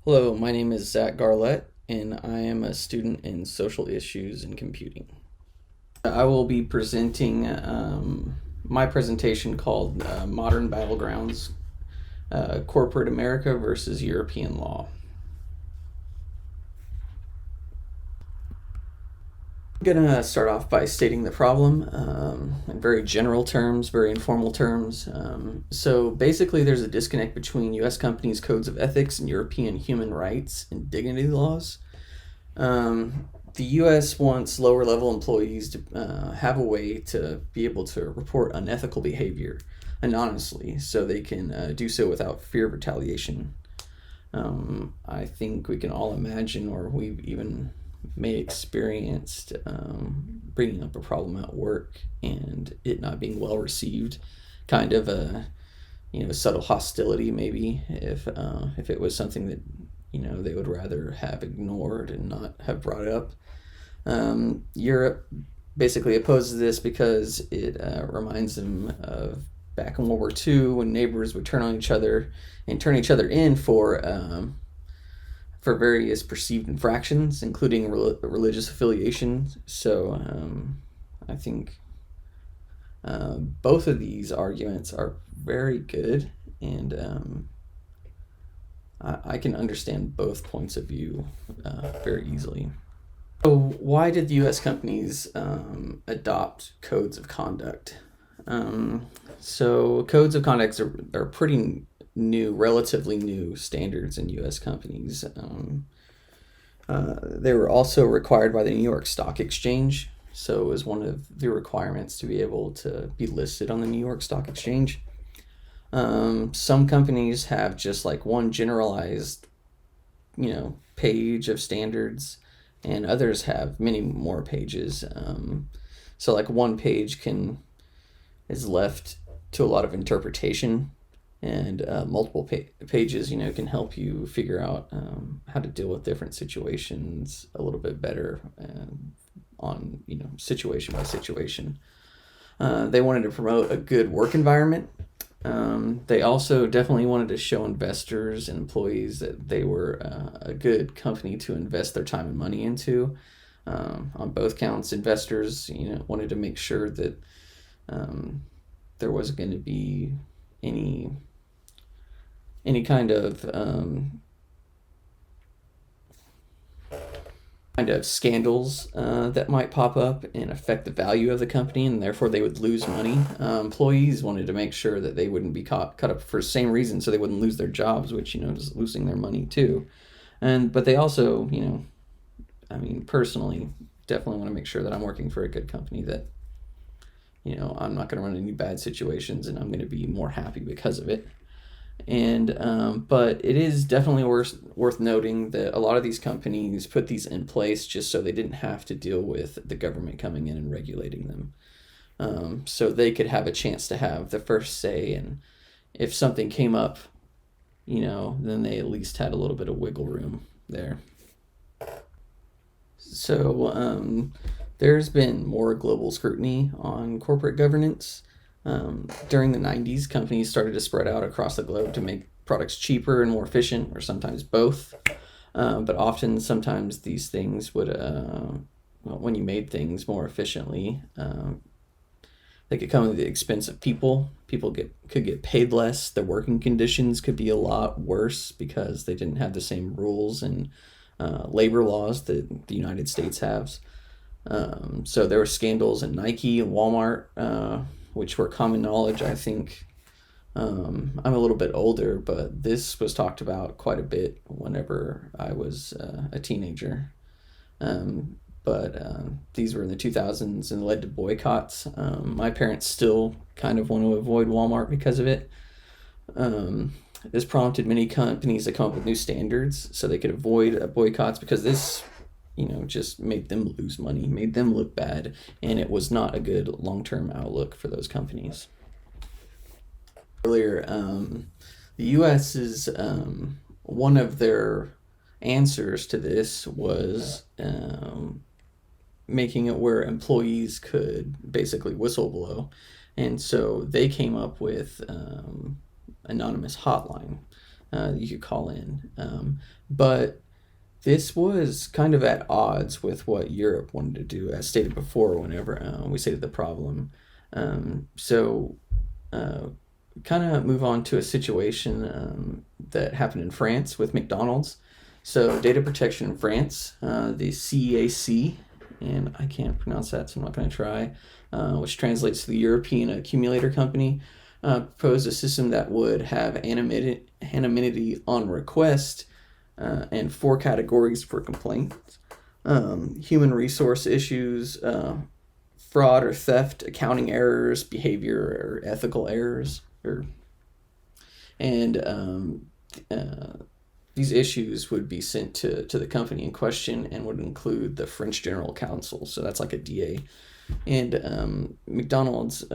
Hello, my name is Zach Garlett, and I am a student in social issues and computing. I will be presenting my presentation called Modern Battlegrounds Corporate America versus European Law. I'm going to start off by stating the problem in very general terms, very informal terms. So basically, there's a disconnect between U.S. companies' codes of ethics and European human rights and dignity laws. The U.S. wants lower level employees to have a way to be able to report unethical behavior anonymously so they can do so without fear of retaliation. I think we can all imagine, or we've even may experienced bringing up a problem at work and it not being well received, kind of a subtle hostility maybe if it was something that they would rather have ignored and not have brought up. Europe basically opposes this because it reminds them of back in World War II when neighbors would turn on each other and turn each other in for various perceived infractions, including religious affiliation. So I think both of these arguments are very good, and I can understand both points of view very easily. So, why did the U.S. companies adopt codes of conduct? So, codes of conduct are pretty new, relatively new standards in U.S. companies. They were also required by the New York Stock Exchange, so it was one of the requirements to be able to be listed on the New York Stock Exchange. Some companies have just like one generalized, page of standards, and others have many more pages. So like one page is left to a lot of interpretation, and multiple pages, can help you figure out how to deal with different situations a little bit better on situation by situation. They wanted to promote a good work environment. They also definitely wanted to show investors and employees that they were a good company to invest their time and money into. On both counts, investors, wanted to make sure that there wasn't going to be any kind of scandals that might pop up and affect the value of the company, and therefore they would lose money. Employees wanted to make sure that they wouldn't be caught up for the same reason, so they wouldn't lose their jobs, which is losing their money too. But they also, personally, definitely want to make sure that I'm working for a good company, that I'm not going to run into any bad situations, and I'm going to be more happy because of it. And but it is definitely worth noting that a lot of these companies put these in place just so they didn't have to deal with the government coming in and regulating them, so they could have a chance to have the first say, and if something came up, then they at least had a little bit of wiggle room there. So there's been more global scrutiny on corporate governance. During the 90s, companies started to spread out across the globe to make products cheaper and more efficient, or sometimes both. But often, sometimes these things would, when you made things more efficiently, they could come at the expense of people. People could get paid less. Their working conditions could be a lot worse because they didn't have the same rules and labor laws that the United States has. So there were scandals in Nike and Walmart, which were common knowledge. I think I'm a little bit older, but this was talked about quite a bit whenever I was a teenager. But these were in the 2000s and led to boycotts. My parents still kind of want to avoid Walmart because of it. This prompted many companies to come up with new standards so they could avoid boycotts, because this just made them lose money, made them look bad, and it was not a good long-term outlook for those companies. Earlier, the U.S. is one of their answers to this was making it where employees could basically whistleblow, and so they came up with anonymous hotline. you could call in. But this was kind of at odds with what Europe wanted to do, as stated before, whenever we stated the problem. So, kind of move on to a situation that happened in France with McDonald's. So, data protection in France, the CEAC, and I can't pronounce that, so I'm not going to try, which translates to the European Accumulator Company, proposed a system that would have anonymity on request and 4 categories for complaints: human resource issues, fraud or theft, accounting errors, behavior or ethical errors, and these issues would be sent to the company in question and would include the French General Counsel. So that's like a DA. And McDonald's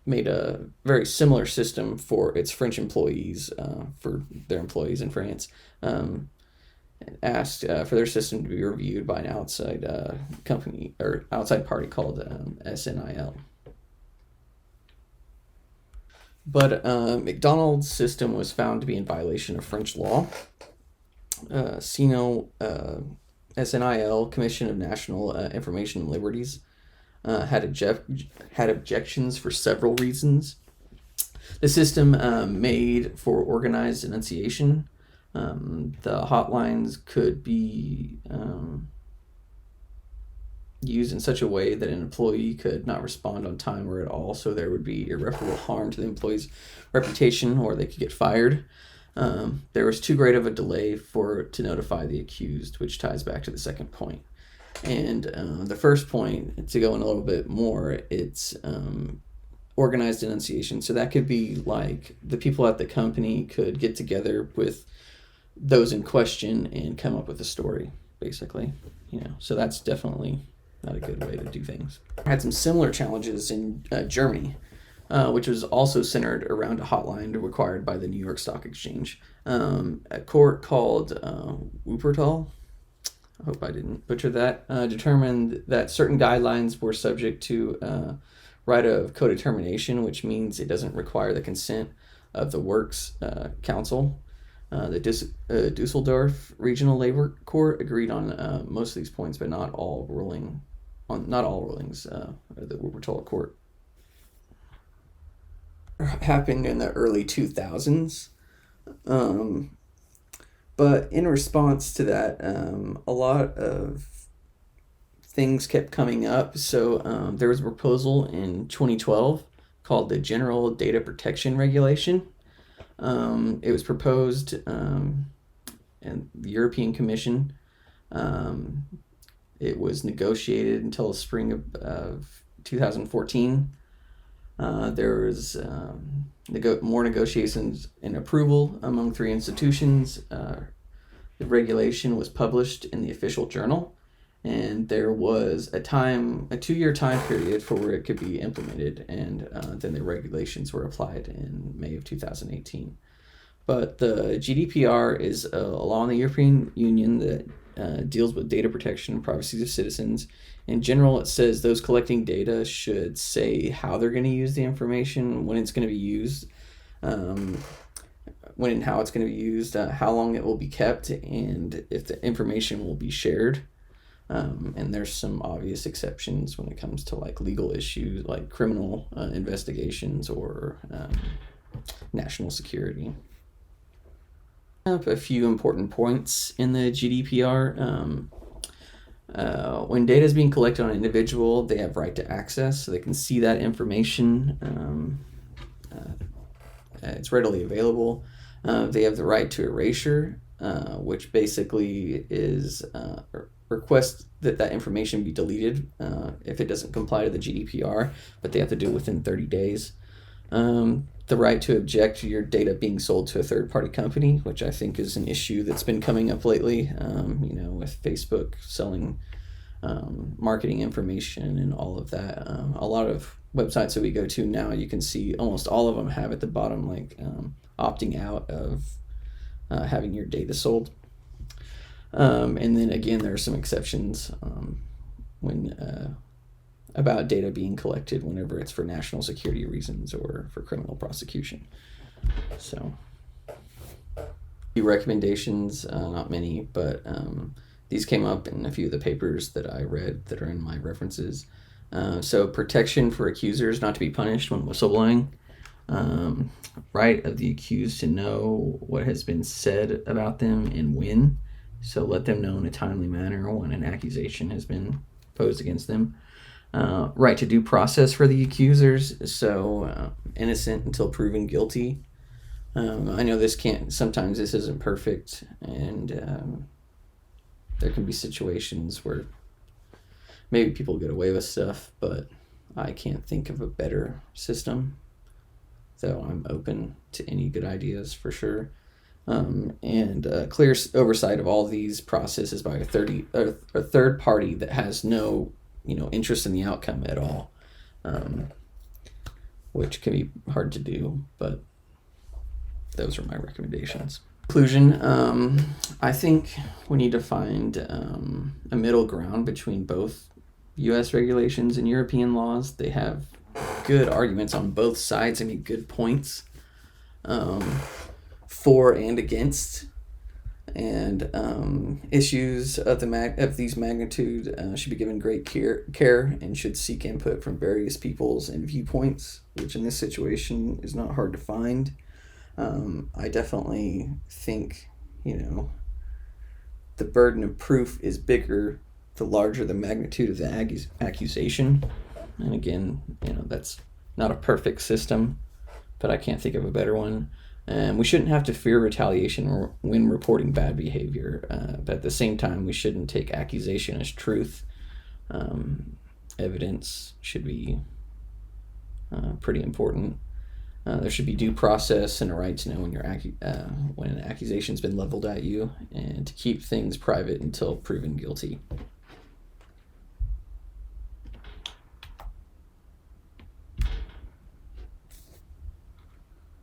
made a very similar system for its French employees, for their employees in France. Asked for their system to be reviewed by an outside company or outside party called SNIL. But McDonald's system was found to be in violation of French law. SNIL, Commission of National Information and Liberties, had objections for several reasons. The system made for organized denunciation. The hotlines could be used in such a way that an employee could not respond on time or at all, so there would be irreparable harm to the employee's reputation, or they could get fired. There was too great of a delay to notify the accused, which ties back to the second point. And the first point, to go in a little bit more, it's organized denunciation. So that could be like the people at the company could get together with those in question and come up with a story, basically. So that's definitely not a good way to do things. I had some similar challenges in Germany, which was also centered around a hotline required by the New York Stock Exchange. A court called Wuppertal, I hope I didn't butcher that, determined that certain guidelines were subject to right of co-determination, which means it doesn't require the consent of the Works Council. The Dusseldorf Regional Labor Court agreed on most of these points, but not all rulings that were told court. Happened in the early 2000s. But in response to that, a lot of things kept coming up. So there was a proposal in 2012 called the General Data Protection Regulation. It was proposed in the European Commission. It was negotiated until the spring of 2014. There was more negotiations and approval among 3 institutions. The regulation was published in the official journal, and there was a 2-year time period for where it could be implemented, and then the regulations were applied in May of 2018. But the GDPR is a law in the European Union that deals with data protection and privacy of citizens. In general, it says those collecting data should say how they're going to use the information, when it's going to be used, when and how it's going to be used, how long it will be kept, and if the information will be shared. And there's some obvious exceptions when it comes to like legal issues, like criminal investigations or national security. Up a few important points in the GDPR. When data is being collected on an individual, they have right to access, so they can see that information. It's readily available. They have the right to erasure, which basically is request that information be deleted if it doesn't comply to the GDPR, but they have to do it within 30 days. The right to object to your data being sold to a third-party company, which I think is an issue that's been coming up lately, with Facebook selling marketing information and all of that. A lot of websites that we go to now, you can see almost all of them have at the bottom like opting out of having your data sold. And then again, there are some exceptions when about data being collected whenever it's for national security reasons or for criminal prosecution. So, few recommendations, not many, but these came up in a few of the papers that I read that are in my references. So, protection for accusers not to be punished when whistleblowing. Right of the accused to know what has been said about them and when. So let them know in a timely manner when an accusation has been posed against them. Right to due process for the accusers. So innocent until proven guilty. I know sometimes this isn't perfect, and there can be situations where maybe people get away with stuff, but I can't think of a better system. So I'm open to any good ideas for sure. And clear oversight of all these processes by a third party that has no, interest in the outcome at all, which can be hard to do, but those are my recommendations. Conclusion, I think we need to find a middle ground between both U.S. regulations and European laws. They have good arguments on both sides. I mean, good points for and against, and issues of these magnitude should be given great care and should seek input from various peoples and viewpoints, which in this situation is not hard to find. I definitely think, the burden of proof is bigger the larger the magnitude of the accusation. And again, that's not a perfect system, but I can't think of a better one. And we shouldn't have to fear retaliation when reporting bad behavior, but at the same time, we shouldn't take accusation as truth. Evidence should be pretty important. There should be due process and a right to know when an accusation's been leveled at you, and to keep things private until proven guilty.